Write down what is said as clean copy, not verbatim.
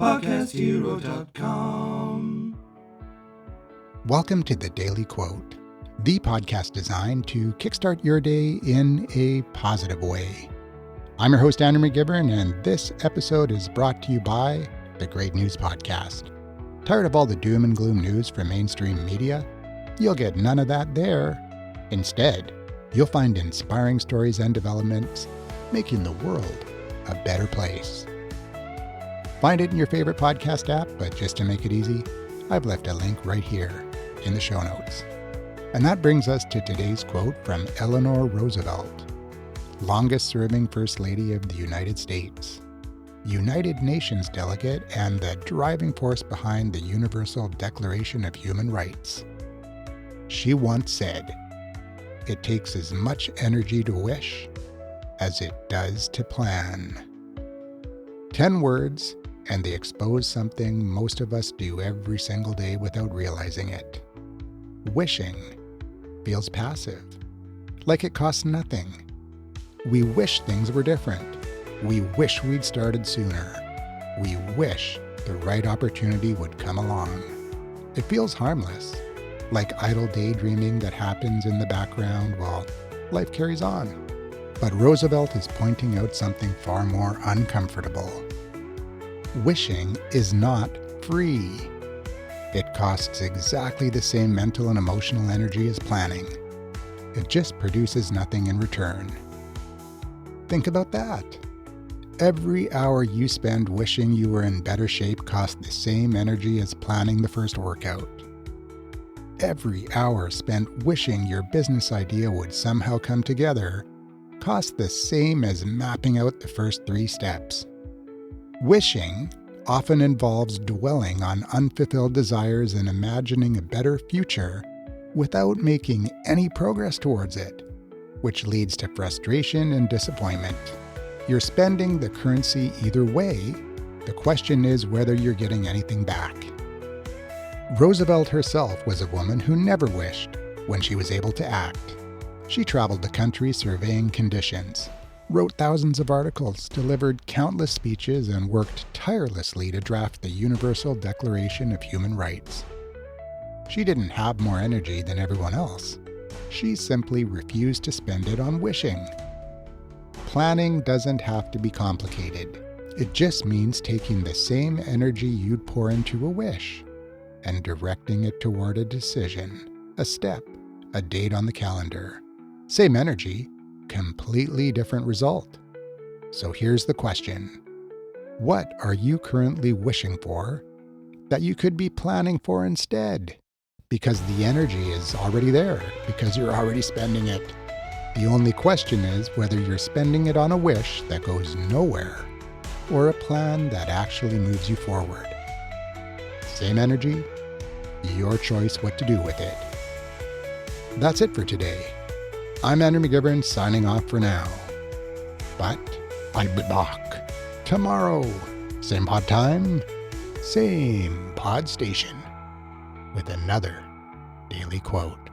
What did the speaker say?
PodcastHero.com. Welcome to the Daily Quote, the podcast designed to kickstart your day in a positive way. I'm your host, Eleanor McGivern, and this episode is brought to you by the Great News Podcast. Tired of all the doom and gloom news from mainstream media? You'll get none of that there. Instead, you'll find inspiring stories and developments making the world a better place. Find it in your favorite podcast app, but just to make it easy, I've left a link right here in the show notes. And that brings us to today's quote from Eleanor Roosevelt, longest-serving First Lady of the United States, United Nations delegate, and the driving force behind the Universal Declaration of Human Rights. She once said, "It takes as much energy to wish as it does to plan." 10 words, and they expose something most of us do every single day without realizing it. Wishing feels passive, like it costs nothing. We wish things were different. We wish we'd started sooner. We wish the right opportunity would come along. It feels harmless, like idle daydreaming that happens in the background while life carries on. But Roosevelt is pointing out something far more uncomfortable. Wishing is not free. It costs exactly the same mental and emotional energy as planning. It just produces nothing in return. Think about that. Every hour you spend wishing you were in better shape costs the same energy as planning the first workout. Every hour spent wishing your business idea would somehow come together costs the same as mapping out the first 3 steps. Wishing often involves dwelling on unfulfilled desires and imagining a better future without making any progress towards it, which leads to frustration and disappointment. You're spending the currency either way. The question is whether you're getting anything back. Roosevelt herself was a woman who never wished when she was able to act. She traveled the country surveying conditions, wrote thousands of articles, delivered countless speeches, and worked tirelessly to draft the Universal Declaration of Human Rights. She didn't have more energy than everyone else. She simply refused to spend it on wishing. Planning doesn't have to be complicated. It just means taking the same energy you'd pour into a wish and directing it toward a decision, a step, a date on the calendar. Same energy, completely different result. So here's the question. What are you currently wishing for that you could be planning for instead? Because the energy is already there, because you're already spending it. The only question is whether you're spending it on a wish that goes nowhere or a plan that actually moves you forward. Same energy, your choice what to do with it. That's it for today. I'm Eleanor McGivern signing off for now. But I'll be back tomorrow. Same pod time, same pod station with another daily quote.